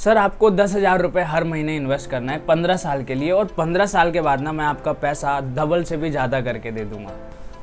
Sir आपको 10,000 रुपये हर महीने इन्वेस्ट करना है 15 साल के लिए और 15 साल के बाद ना मैं आपका पैसा डबल से भी ज़्यादा करके दे दूंगा।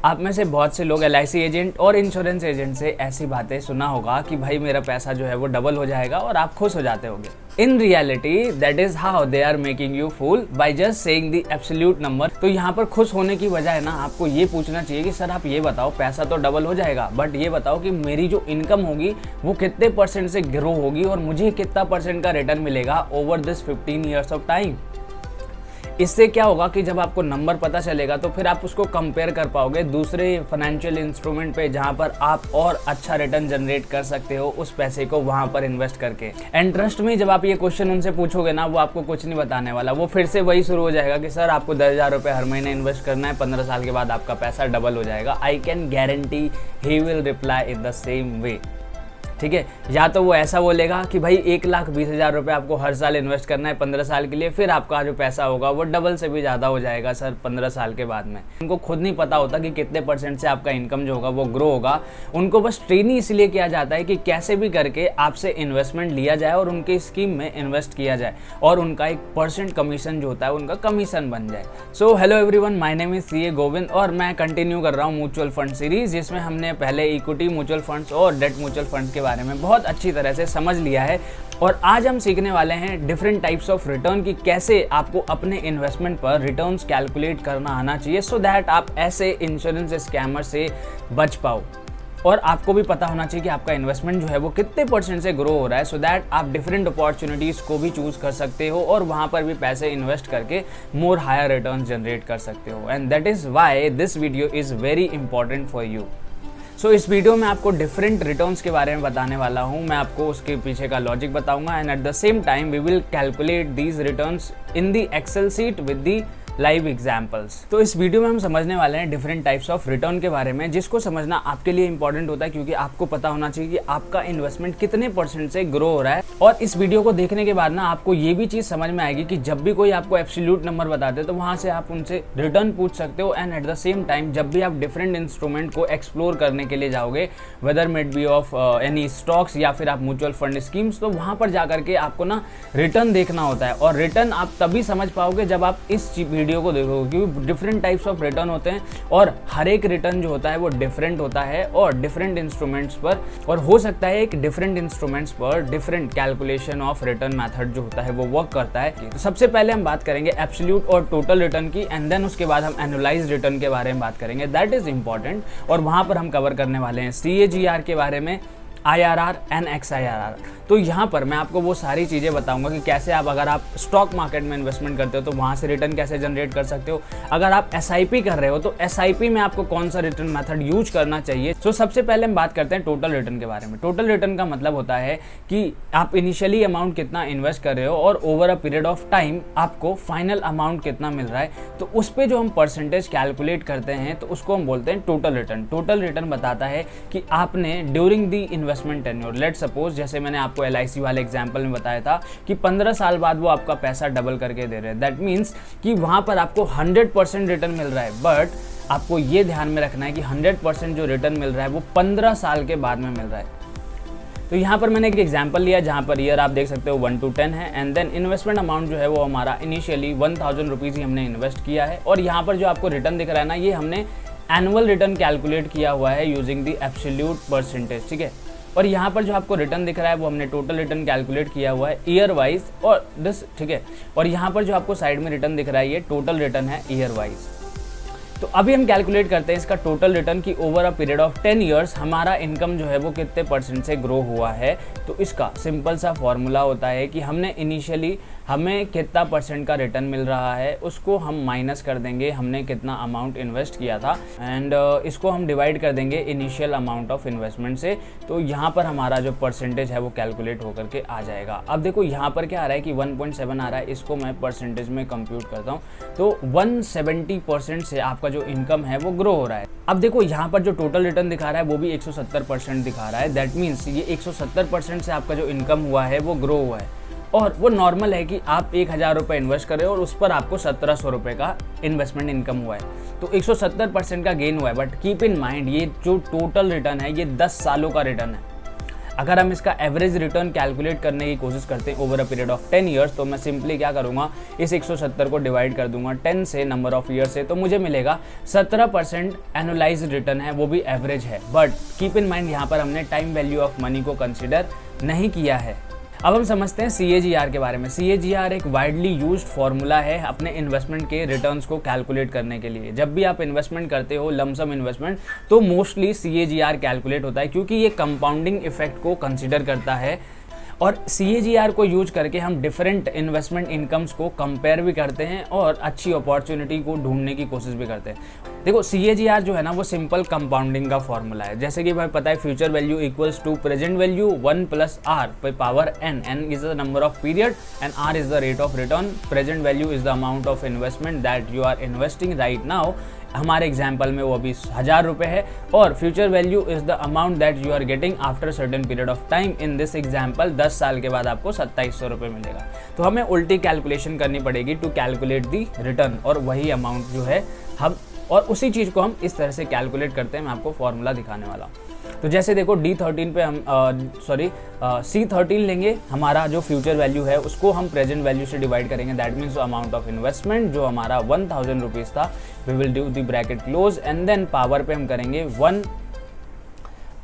आप में से बहुत से लोग LIC एजेंट और इंश्योरेंस एजेंट से ऐसी बातें सुना होगा कि भाई मेरा पैसा जो है वो डबल हो जाएगा और आप खुश हो जाते होंगे। In reality that is how they are making you fool by just saying the absolute number. तो यहाँ पर खुश होने की बजाय ना आपको ये पूछना चाहिए कि सर आप ये बताओ पैसा तो डबल हो जाएगा बट ये बताओ कि मेरी जो इनकम होगी वो कितने % से ग्रो होगी और मुझे कितना % का रिटर्न मिलेगा over this 15 years of time. इससे क्या होगा कि जब आपको नंबर पता चलेगा तो फिर आप उसको कंपेयर कर पाओगे दूसरे फाइनेंशियल इंस्ट्रूमेंट पे जहां पर आप और अच्छा रिटर्न जनरेट कर सकते हो उस पैसे को वहां पर इन्वेस्ट करके। एंड ट्रस्ट में जब आप ये क्वेश्चन उनसे पूछोगे ना वो आपको कुछ नहीं बताने वाला, वो फिर से वही शुरू हो जाएगा कि सर आपको 10,000 रुपये हर महीने इन्वेस्ट करना है, 15 साल के बाद आपका पैसा डबल हो जाएगा। I can guarantee he will reply in the same way. ठीक है, या तो वो ऐसा बोलेगा कि भाई 1,20,000 रुपये आपको हर साल इन्वेस्ट करना है 15 साल के लिए, फिर आपका जो पैसा होगा वो डबल से भी ज़्यादा हो जाएगा सर 15 साल के बाद में। उनको खुद नहीं पता होता कि कितने % से आपका इनकम जो होगा वो ग्रो होगा। उनको बस ट्रेनिंग इसलिए किया जाता है कि कैसे भी करके आपसे इन्वेस्टमेंट लिया जाए और उनकी स्कीम में इन्वेस्ट किया जाए और उनका एक % कमीशन जो होता है उनका कमीशन बन जाए। So hello everyone, my name is CA Govind और मैं कंटिन्यू कर रहा हूँ म्यूचुअल फंड सीरीज, जिसमें हमने पहले इक्विटी म्यूचुअल फंड्स और डेट म्यूचुअल फंड्स के बारे में बहुत अच्छी तरह से समझ लिया है। और आज हम सीखने वाले हैं डिफरेंट टाइप्स ऑफ रिटर्न की कैसे आपको अपने इन्वेस्टमेंट पर रिटर्न्स कैलकुलेट करना आना चाहिए सो दैट आप ऐसे इंश्योरेंस स्कैमर से बच पाओ। और आपको भी पता होना चाहिए कि आपका इन्वेस्टमेंट जो है वो कितने % से ग्रो हो रहा है सो दैट आप डिफरेंट अपॉर्चुनिटीज़ को भी चूज़ कर सकते हो और वहाँ पर भी पैसे इन्वेस्ट करके मोर हायर रिटर्न्स जनरेट कर सकते हो। And that is why this video is very important for you. So इस वीडियो में आपको डिफरेंट रिटर्न्स के बारे में बताने वाला हूँ। मैं आपको उसके पीछे का लॉजिक बताऊंगा and at the same time we will calculate these returns in the Excel sheet with the live examples. तो इस वीडियो में हम समझने वाले हैं डिफरेंट टाइप्स ऑफ रिटर्न के बारे में, जिसको समझना आपके लिए इंपॉर्टेंट होता है क्योंकि आपको पता होना चाहिए कि आपका इन्वेस्टमेंट कितने % से ग्रो हो रहा है। और इस वीडियो को देखने के बाद ना आपको ये भी चीज़ समझ में आएगी कि जब भी कोई आपको एब्सोल्यूट नंबर बताते हैं तो वहाँ से आप उनसे रिटर्न पूछ सकते हो। And at the same time जब भी आप डिफरेंट इंस्ट्रूमेंट को एक्सप्लोर करने के लिए जाओगे, whether made be of any stocks या फिर आप म्यूचुअल फंड स्कीम्स, तो वहाँ पर जा करके आपको ना रिटर्न देखना होता है। और रिटर्न आप तभी समझ पाओगे जब आप इस वीडियो को देखोगे, क्योंकि डिफरेंट टाइप्स ऑफ रिटर्न होते हैं और हर एक रिटर्न जो होता है वो डिफरेंट होता है और डिफरेंट इंस्ट्रूमेंट्स पर, और हो सकता है एक डिफरेंट इंस्ट्रूमेंट्स पर different calculation of return method जो होता है वो वर्क करता है। तो सबसे पहले हम बात करेंगे एब्सोल्यूट और टोटल रिटर्न की एंड देन उसके बाद हम एनुअलाइज्ड रिटर्न के बारे में बात करेंगे। दैट इज इंपॉर्टेंट और वहां पर हम कवर करने वाले हैं CAGR के बारे में, IRR एंड XIRR। तो यहाँ पर मैं आपको वो सारी चीज़ें बताऊंगा कि कैसे आप, अगर आप स्टॉक मार्केट में इन्वेस्टमेंट करते हो तो वहाँ से रिटर्न कैसे जनरेट कर सकते हो, अगर आप SIP कर रहे हो तो SIP में आपको कौन सा रिटर्न मेथड यूज करना चाहिए। तो सबसे पहले हम बात करते हैं टोटल रिटर्न के बारे में। टोटल रिटर्न का मतलब होता है कि आप इनिशियली अमाउंट कितना इन्वेस्ट कर रहे हो और over a period of time आपको फाइनल अमाउंट कितना मिल रहा है, तो उस पर जो हम % कैलकुलेट करते हैं तो उसको हम बोलते हैं टोटल रिटर्न। टोटल रिटर्न बताता है कि आपने during the investment tenure, let's suppose जैसे मैंने आपको LIC वाले एग्जांपल में बताया था कि 15 साल बाद वो आपका पैसा डबल करके दे रहे हैं। दैट मीन्स कि वहां पर आपको 100% रिटर्न मिल रहा है, बट आपको ये ध्यान में रखना है कि 100% जो रिटर्न मिल रहा है वो 15 साल के बाद में मिल रहा है। तो यहाँ पर मैंने एक एग्जांपल लिया जहाँ पर ईयर आप देख सकते हो 1 to 10 है एंड देन इन्वेस्टमेंट अमाउंट जो है वो हमारा इनिशियली 1,000 रुपीज़ ही हमने इन्वेस्ट किया है। और यहाँ पर जो आपको रिटर्न दिख रहा है ना, ये हमने एनुअल रिटर्न कैलकुलेट किया हुआ है यूजिंग द एब्सोल्यूट %, ठीक है। और यहाँ पर जो आपको रिटर्न दिख रहा है वो हमने टोटल रिटर्न कैलकुलेट किया हुआ है ईयर वाइज और दिस, ठीक है। और यहाँ पर जो आपको साइड में रिटर्न दिख रहा है ये टोटल रिटर्न है ईयर वाइज। तो अभी हम कैलकुलेट करते हैं इसका टोटल रिटर्न की over a period of 10 years हमारा इनकम जो है वो कितने % से ग्रो हुआ है। तो इसका सिंपल सा फॉर्मूला होता है कि हमने इनिशियली हमें कितना % का रिटर्न मिल रहा है उसको हम माइनस कर देंगे हमने कितना अमाउंट इन्वेस्ट किया था एंड इसको हम डिवाइड कर देंगे इनिशियल अमाउंट ऑफ इन्वेस्टमेंट से। तो यहाँ पर हमारा जो % है वो कैलकुलेट होकर के आ जाएगा। अब देखो यहाँ पर क्या आ रहा है कि 1.7 आ रहा है, इसको मैं % में कंप्यूट करता हूँ तो 170% से आपका जो इनकम है वो ग्रो हो रहा है। अब देखो यहाँ पर जो टोटल रिटर्न दिखा रहा है वो भी 170% दिखा रहा है। दैट मीन्स ये 170% से आपका जो इनकम हुआ है वो ग्रो हुआ है। और वो नॉर्मल है कि आप 1,000 रुपये इन्वेस्ट करें और उस पर आपको 1,700 रुपये का इन्वेस्टमेंट इनकम हुआ है, तो 170% का गेन हुआ है। बट कीप इन माइंड ये जो टोटल रिटर्न है ये 10 सालों का रिटर्न है। अगर हम इसका एवरेज रिटर्न कैलकुलेट करने की कोशिश करते हैं over a period of 10 years, तो मैं सिंपली क्या करूँगा, इस 170 को डिवाइड कर दूंगा 10 से, नंबर ऑफ ईयर से, तो मुझे मिलेगा 17% एनुअलाइज्ड रिटर्न है, वो भी एवरेज है। बट कीप इन माइंड यहाँ पर हमने टाइम वैल्यू ऑफ मनी को कंसिडर नहीं किया है। अब हम समझते हैं CAGR के बारे में। CAGR एक वाइडली यूज्ड फार्मूला है अपने इन्वेस्टमेंट के रिटर्न्स को कैलकुलेट करने के लिए। जब भी आप इन्वेस्टमेंट करते हो, लमसम इन्वेस्टमेंट, तो मोस्टली CAGR कैलकुलेट होता है, क्योंकि ये कंपाउंडिंग इफेक्ट को कंसिडर करता है। और CAGR को यूज करके हम डिफरेंट इन्वेस्टमेंट इनकम्स को कंपेयर भी करते हैं और अच्छी अपॉर्चुनिटी को ढूंढने की कोशिश भी करते हैं। देखो CAGR जो है ना, वो सिंपल कंपाउंडिंग का फॉर्मूला है। जैसे कि भाई पता है, future value equals to present value 1 + R by power n। n is the number of period and R is the rate of return। Present value is the amount of investment that you are investing right now। हमारे example में वो अभी 1000 रुपये है। और future value is the amount that you are getting after certain period of time. In this example 10 साल के बाद आपको 2700 रुपये मिलेगा। तो हमें उल्टी कैलकुलेशन करनी पड़ेगी टू कैलकुलेट दी रिटर्न, और वही अमाउंट जो है हम, और उसी चीज़ को हम इस तरह से कैलकुलेट करते हैं। मैं आपको फॉर्मूला दिखाने वाला हूँ। तो जैसे देखो D13 पे हम C13 लेंगे, हमारा जो फ्यूचर वैल्यू है उसको हम प्रेजेंट वैल्यू से डिवाइड करेंगे। That means amount of investment जो हमारा 1000 रुपीज़ था, we will do the bracket close and then power पे हम करेंगे 1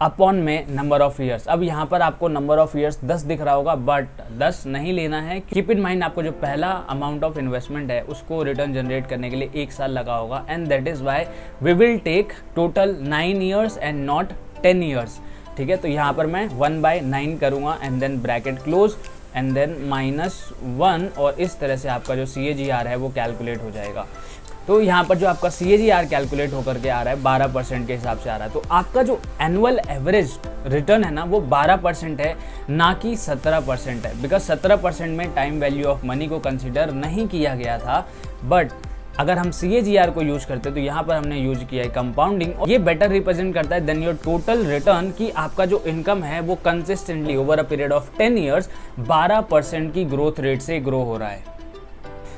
अपॉन में नंबर ऑफ ईयर्स। अब यहाँ पर आपको नंबर ऑफ ईयर्स 10 दिख रहा होगा, बट 10 नहीं लेना है। कीप इन माइंड, आपको जो पहला अमाउंट ऑफ इन्वेस्टमेंट है उसको रिटर्न जनरेट करने के लिए 1 साल लगा होगा, and that is why we will take total 9 years and not 10 years. ठीक है, तो यहाँ पर मैं 1/9 करूँगा and then bracket close and then -1, और इस तरह से आपका जो CAGR है वो कैलकुलेट हो जाएगा। तो यहाँ पर जो आपका CAGR कैलकुलेट होकर के आ रहा है 12% के हिसाब से आ रहा है। तो आपका जो एनुअल एवरेज रिटर्न है ना, वो 12% है, ना कि 17% है। बिकॉज 17% में टाइम वैल्यू ऑफ मनी को कंसिडर नहीं किया गया था। बट अगर हम CAGR को यूज करते तो यहाँ पर हमने यूज किया है कंपाउंडिंग, और ये बेटर रिप्रेजेंट करता है देन योर टोटल रिटर्न, कि आपका जो इनकम है वो consistently over a period of 10 years 12% की ग्रोथ रेट से ग्रो हो रहा है।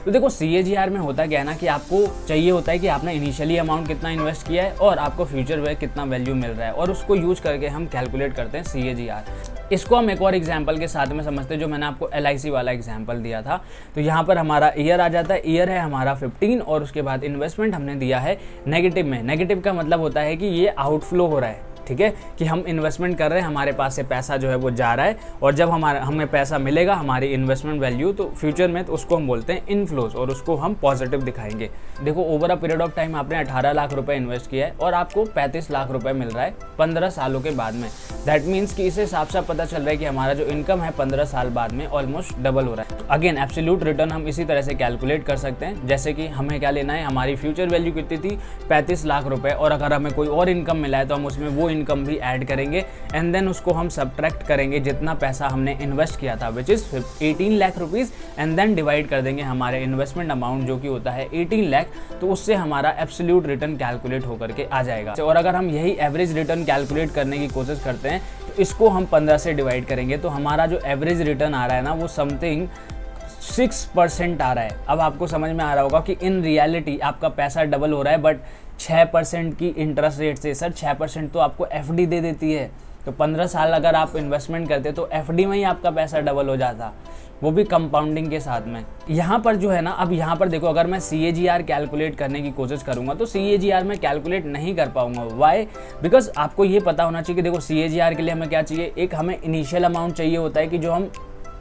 तो देखो CAGR में होता क्या है ना, कि आपको चाहिए होता है कि आपने इनिशियली अमाउंट कितना इन्वेस्ट किया है और आपको फ्यूचर में कितना वैल्यू मिल रहा है, और उसको यूज करके हम कैलकुलेट करते हैं CAGR। इसको हम एक और एग्जांपल के साथ में समझते हैं, जो मैंने आपको LIC वाला एग्जांपल दिया था। तो यहाँ पर हमारा ईयर आ जाता है, ईयर है हमारा 15, और उसके बाद इन्वेस्टमेंट हमने दिया है नेगेटिव में। नेगेटिव का मतलब होता है कि ये आउटफ्लो हो रहा है। ठीक है, कि हम इन्वेस्टमेंट कर रहे हैं, हमारे पास से पैसा जो है वो जा रहा है, और जब हमें पैसा मिलेगा हमारी इन्वेस्टमेंट वैल्यू, तो फ्यूचर में तो उसको हम बोलते हैं इनफ्लोज, और उसको हम पॉजिटिव दिखाएंगे। देखो over a period of time आपने 18 लाख रुपए इन्वेस्ट किया है और आपको 35 लाख रुपए मिल रहा है 15 सालों के बाद में। दैट मीन्स कि इस हिसाब से पता चल रहा है कि हमारा जो इनकम है 15 साल बाद में ऑलमोस्ट डबल हो रहा है। तो अगेन एब्सोल्यूट रिटर्न हम इसी तरह से कैलकुलेट कर सकते हैं। जैसे कि हमें क्या लेना है, हमारी फ्यूचर वैल्यू कितनी थी, 35 लाख रुपए, और अगर हमें कोई और इनकम मिला है तो हम उसमें वो इनकम भी ऐड करेंगे, एंड देन उसको हम सब्ट्रैक्ट करेंगे जितना पैसा हमने इन्वेस्ट किया था, which is 18 lakh rupees, and then divide कर देंगे हमारे इन्वेस्टमेंट अमाउंट जो कि होता है 18 लाख। तो उससे हमारा एब्सोल्यूट रिटर्न कैलकुलेट होकर के आ जाएगा। और अगर हम यही एवरेज रिटर्न कैलकुलेट करने की कोशिश करते हैं तो इसको हम 15 से डिवाइड करेंगे, तो हमारा जो एवरेज रिटर्न आ रहा है ना, वो समथिंग 6% आ रहा है। अब आपको समझ में आ रहा होगा कि इन रियलिटी आपका पैसा डबल हो रहा है, बट 6% की इंटरेस्ट रेट से। सर 6% तो आपको FD दे देती है, तो 15 साल अगर आप इन्वेस्टमेंट करते तो FD में ही आपका पैसा डबल हो जाता, वो भी कंपाउंडिंग के साथ में। यहाँ पर जो है ना, अब यहाँ पर देखो, अगर मैं CAGR कैलकुलेट करने की कोशिश करूँगा तो CAGR में कैलकुलेट नहीं कर पाऊंगा। वाई? बिकॉज आपको ये पता होना चाहिए कि देखो CAGR के लिए हमें क्या चाहिए, एक हमें इनिशियल अमाउंट चाहिए होता है कि जो हम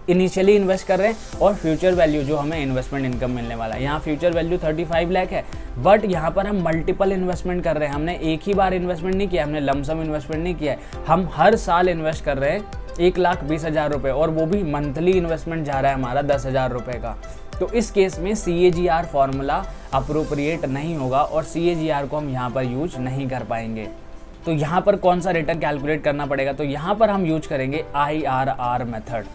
इनिशियली इन्वेस्ट कर रहे हैं, और फ्यूचर वैल्यू जो हमें इन्वेस्टमेंट इनकम मिलने वाला है। यहाँ फ्यूचर वैल्यू 35 लाख है, बट यहाँ पर हम मल्टीपल इन्वेस्टमेंट कर रहे हैं। हमने एक ही बार इन्वेस्टमेंट नहीं किया, हमने लमसम इन्वेस्टमेंट नहीं किया है, हम हर साल इन्वेस्ट कर रहे हैं 1,20,000 रुपये, और वो भी मंथली इन्वेस्टमेंट जा रहा है हमारा 10,000 रुपये का। तो इस केस में CAGR फॉर्मूला अप्रोप्रिएट नहीं होगा, और CAGR को हम यहाँ पर यूज नहीं कर पाएंगे। तो यहाँ पर कौन सा रिटर्न कैलकुलेट करना पड़ेगा, तो यहाँ पर हम यूज करेंगे IRR मेथड।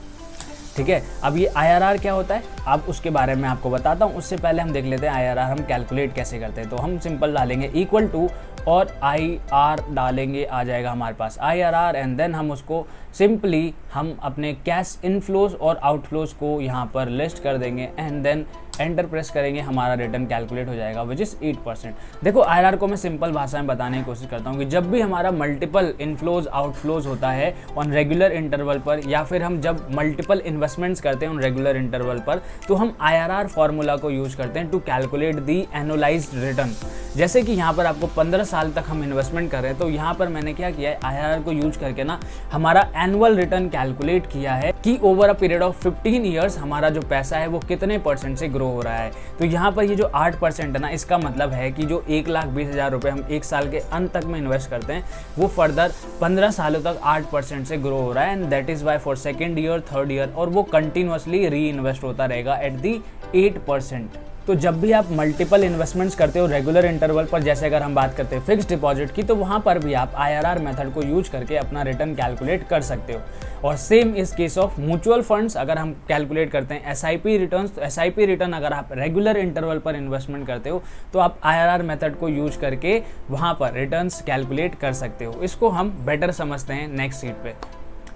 ठीक है, अब ये IRR क्या होता है, अब उसके बारे में आपको बताता हूँ। उससे पहले हम देख लेते हैं IRR हम कैलकुलेट कैसे करते हैं। तो हम सिंपल डालेंगे इक्वल टू और IR डालेंगे, आ जाएगा हमारे पास IRR, एंड देन हम उसको सिंपली हम अपने कैश इनफ्लोज और आउटफ्लोज को यहाँ पर लिस्ट कर देंगे, एंड देन एंटर प्रेस करेंगे, हमारा रिटर्न कैलकुलेट हो जाएगा विच इज़ 8%। देखो आईआरआर को मैं सिंपल भाषा में बताने की कोशिश करता हूँ कि जब भी हमारा मल्टीपल इनफ्लोज आउटफ्लोज होता है ऑन रेगुलर इंटरवल पर, या फिर हम जब मल्टीपल इन्वेस्टमेंट्स करते हैं ऑन रेगुलर इंटरवल पर, तो हम आईआरआर फॉर्मूला को यूज करते हैं to calculate the annualised return. जैसे कि यहाँ पर आपको 15 साल तक हम इन्वेस्टमेंट कर रहे हैं, तो यहाँ पर मैंने क्या किया है, आईआरआर को यूज करके ना हमारा एनुअल रिटर्न कैलकुलेट किया है कि over a period of 15 years हमारा जो पैसा है वो कितने % से ग्रो हो रहा है। तो यहाँ पर ये जो 8% है ना, इसका मतलब है कि जो 1,20,000 रुपये हम एक साल के अंत तक में इन्वेस्ट करते हैं, वो फर्दर 15 सालों तक 8% से ग्रो हो रहा है। And that is Y for second year, third year, और वो कंटिन्यूसली री इन्वेस्ट होता रहेगा एट दी 8%। तो जब भी आप मल्टीपल इन्वेस्टमेंट्स करते हो रेगुलर इंटरवल पर, जैसे अगर हम बात करते हैं फिक्स डिपॉजिट की, तो वहाँ पर भी आप आईआरआर मेथड को यूज करके अपना रिटर्न कैलकुलेट कर सकते हो। और सेम इस केस ऑफ म्यूचुअल फंड्स, अगर हम कैलकुलेट करते हैं एसआईपी रिटर्न्स, तो एसआईपी रिटर्न अगर आप रेगुलर इंटरवल पर इन्वेस्टमेंट करते हो तो आप आईआरआर मेथड को यूज करके वहाँ पर रिटर्न्स कैलकुलेट कर सकते हो। इसको हम बेटर समझते हैं नेक्स्ट शीट पे।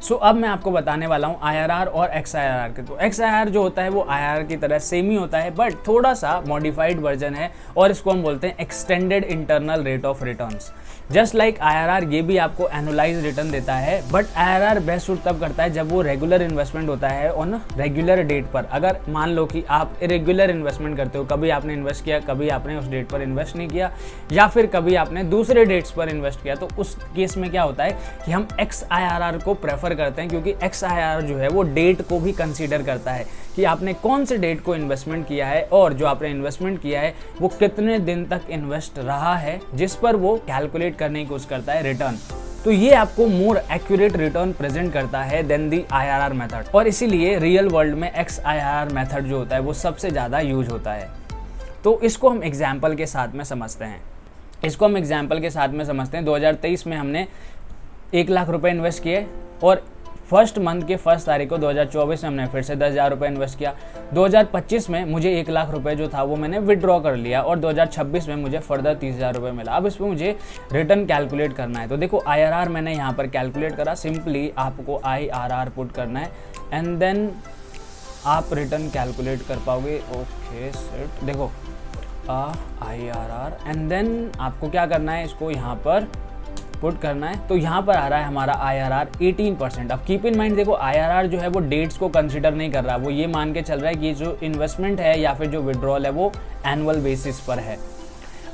सो अब मैं आपको बताने वाला हूँ आईआरआर और एक्सआईआर के। तो एक्सआईआर जो होता है वो आईआरआर की तरह सेम ही होता है, बट थोड़ा सा मॉडिफाइड वर्जन है, और इसको हम बोलते हैं extended internal rate of returns. Just like IRR, ये भी आपको एनुअलाइज रिटर्न देता है, बट आईआरआर बेस्ट सूट तब करता है जब वो रेगुलर इन्वेस्टमेंट होता है ऑन रेगुलर डेट पर। अगर मान लो कि आप इरेगुलर इन्वेस्टमेंट करते हो, कभी आपने इन्वेस्ट किया, कभी आपने उस डेट पर इन्वेस्ट नहीं किया, या फिर कभी आपने दूसरे डेट्स पर इन्वेस्ट किया, तो उस केस में क्या होता है कि हम एक्सआईआर को प्रेफर करते हैं, क्योंकि एक्सआईआर जो है वो डेट को भी कंसीडर करता है कि आपने कौन से डेट को इन्वेस्टमेंट किया है, और जो आपने इन्वेस्टमेंट किया है वो कितने दिन तक इन्वेस्ट रहा है, जिस पर वो कैलकुलेट करने की कोशिश करता है रिटर्न। तो ये आपको मोर एक्यूरेट रिटर्न प्रेजेंट करता है देन दी आईआरआर मेथड, और इसीलिए रियल वर्ल्ड में एक्सआईआर मेथड जो होता है वो सबसे ज़्यादा यूज होता है। तो इसको हम एग्जाम्पल के साथ में समझते हैं। 2023 में हमने 1 लाख रुपए इन्वेस्ट किए, और फर्स्ट मंथ के फर्स्ट तारीख को 2024 में हमने फिर से 10,000 रुपये इन्वेस्ट किया। 2025 में मुझे 1 लाख रुपए जो था वो मैंने विड्रॉ कर लिया, और 2026 में मुझे फर्दर 30,000 रुपये मिला। अब इस पर मुझे रिटर्न कैलकुलेट करना है। तो देखो आईआरआर मैंने यहाँ पर कैलकुलेट करा, सिंपली आपको आईआरआर पुट करना है एंड देन आप रिटर्न कैलकुलेट कर पाओगे। ओके सेट, देखो आईआरआर एंड देन आपको क्या करना है, इसको यहाँ पर पुट करना है। तो यहाँ पर आ रहा है हमारा आईआरआर 18%। अब कीप इन माइंड, देखो आईआरआर जो है वो डेट्स को कंसीडर नहीं कर रहा, वो ये मान के चल रहा है कि जो इन्वेस्टमेंट है या फिर जो विड्रॉल है वो एनुअल बेसिस पर है।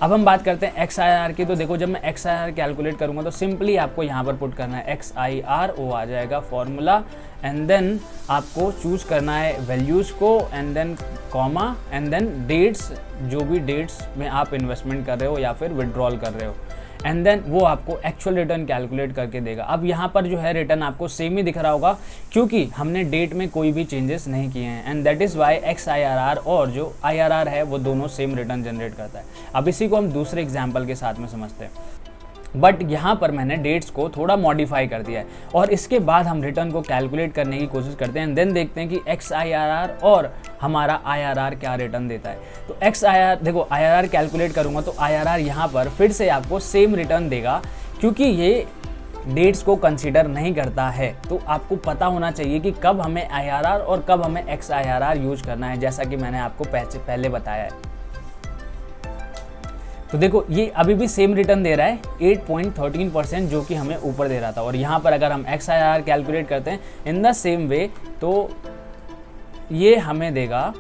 अब हम बात करते हैं एक्सआईआर की। तो देखो जब मैं एक्सआईआर कैलकुलेट करूँगा तो सिंपली आपको यहाँ पर पुट करना है एक्सआईआर, वो आ जाएगा फॉर्मूला, एंड देन आपको चूज़ करना है वैल्यूज़ को, and then comma, and then dates, जो भी डेट्स में आप इन्वेस्टमेंट कर रहे हो या फिर विड्रॉल कर रहे हो, एंड देन वो आपको एक्चुअल रिटर्न कैलकुलेट करके देगा। अब यहाँ पर जो है रिटर्न आपको सेम ही दिख रहा होगा, क्योंकि हमने डेट में कोई भी चेंजेस नहीं किए हैं, एंड दैट इज़ वाई एक्सआईआर और जो आईआरआर है वो दोनों सेम रिटर्न जनरेट करता है। अब इसी को हम दूसरे एग्जाम्पल के साथ में समझते हैं, बट यहाँ पर मैंने डेट्स को थोड़ा मॉडिफाई कर दिया है, और इसके बाद हम रिटर्न को कैलकुलेट करने की कोशिश करते हैं, देन देखते हैं कि एक्सआईआर और हमारा आईआरआर क्या रिटर्न देता है। तो एक्सआईआर, देखो आईआरआर कैलकुलेट करूँगा तो आईआरआर यहाँ पर फिर से आपको सेम रिटर्न देगा, क्योंकि ये डेट्स को कंसीडर नहीं करता है। तो आपको पता होना चाहिए कि कब हमें आईआरआर और कब हमें एक्सआईआर यूज करना है, जैसा कि मैंने आपको पहले बताया है। तो देखो ये अभी भी सेम रिटर्न दे रहा है 8.13%, जो कि हमें ऊपर दे रहा था। और यहाँ पर अगर हम एक्सआईआर कैलकुलेट करते हैं इन द सेम वे, तो ये हमें देगा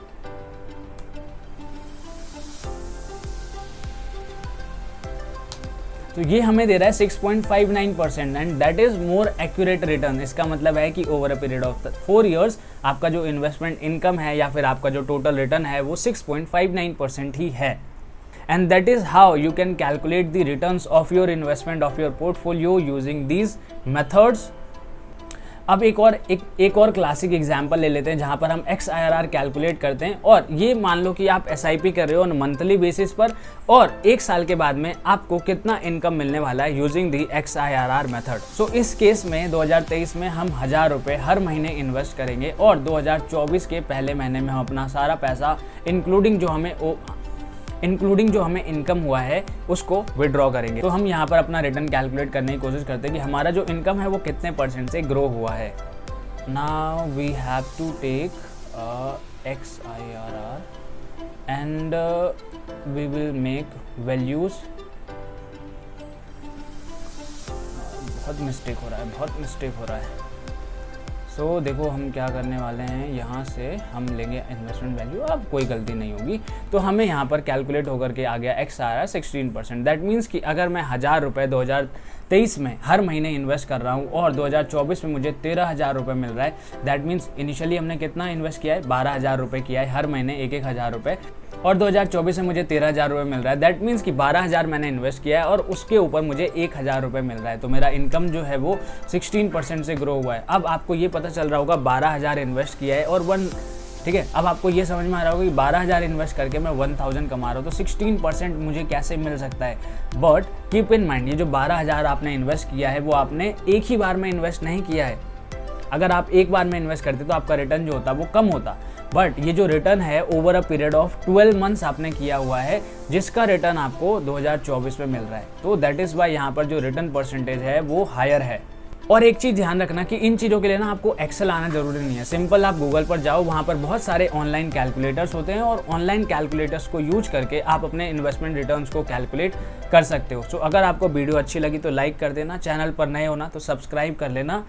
दे रहा है 6.59%, and that is more accurate return. इसका मतलब है कि over a period of 4 years आपका जो इन्वेस्टमेंट इनकम है या फिर आपका जो टोटल रिटर्न है वो 6.59% ही है। And that is how you can calculate the returns of your investment of your portfolio using these methods. अब एक और क्लासिक एग्जांपल ले लेते हैं जहां पर हम XIRR कैलकुलेट करते हैं, और ये मान लो कि आप SIP कर रहे हो मंथली बेसिस पर, और 1 साल के बाद में आपको कितना इनकम मिलने वाला है यूजिंग दी XIRR मेथड। सो इस केस में 2023 में हम 1000 रुपये हर महीने इन्वेस्ट करेंगे, और 2024 के पहले महीने में हम अपना सारा पैसा इंक्लूडिंग जो हमें इनकम हुआ है उसको विड्रॉ करेंगे। तो हम यहाँ पर अपना रिटर्न कैलकुलेट करने की कोशिश करते हैं कि हमारा जो इनकम है वो कितने % से ग्रो हुआ है। Now we have to take XIRR and we will make values. बहुत मिस्टेक हो रहा है। सो देखो हम क्या करने वाले हैं, यहाँ से हम लेंगे इन्वेस्टमेंट वैल्यू, अब कोई गलती नहीं होगी। तो हमें यहाँ पर कैलकुलेट होकर के आ गया एक्स आ रहा है 16%। दैट मीन्स कि अगर मैं 1000 रुपये 2023 में हर महीने इन्वेस्ट कर रहा हूँ और 2024 में मुझे 13,000 रुपये मिल रहा है, दैट मीन्स इनिशियली हमने कितना इन्वेस्ट किया है, 12,000 रुपये किया है हर महीने 1,000 रुपये, और 2024 में मुझे 13,000 रुपये मिल रहा है। दैट मीन्स कि 12,000 मैंने इन्वेस्ट किया है और उसके ऊपर मुझे 1,000 रुपये मिल रहा है। तो मेरा इनकम जो है वो 16% से ग्रो हुआ है। अब आपको ये पता चल रहा होगा 12,000 इन्वेस्ट किया है और ठीक है, अब आपको ये समझ में आ रहा होगा कि 12,000 इन्वेस्ट करके मैं 1,000 कमा रहा हूँ, तो 16% मुझे कैसे मिल सकता है। बट कीप इन माइंड, ये जो 12,000 आपने इन्वेस्ट किया है वो आपने एक ही बार में इन्वेस्ट नहीं किया है। अगर आप एक बार में इन्वेस्ट करते तो आपका रिटर्न जो होता वो कम होता, बट ये जो रिटर्न है over a period of 12 months आपने किया हुआ है, जिसका रिटर्न आपको 2024 में मिल रहा है। तो दैट इज़ वाई यहाँ पर जो रिटर्न परसेंटेज है वो हायर है। और एक चीज़ ध्यान रखना कि इन चीज़ों के लिए ना आपको एक्सेल आना जरूरी नहीं है। सिंपल आप गूगल पर जाओ, वहाँ पर बहुत सारे ऑनलाइन कैलकुलेटर्स होते हैं और ऑनलाइन कैलकुलेटर्स को यूज करके आप अपने इन्वेस्टमेंट रिटर्न्स को कैलकुलेट कर सकते हो। सो अगर आपको वीडियो अच्छी लगी तो लाइक कर देना, चैनल पर नए होना तो सब्सक्राइब कर लेना।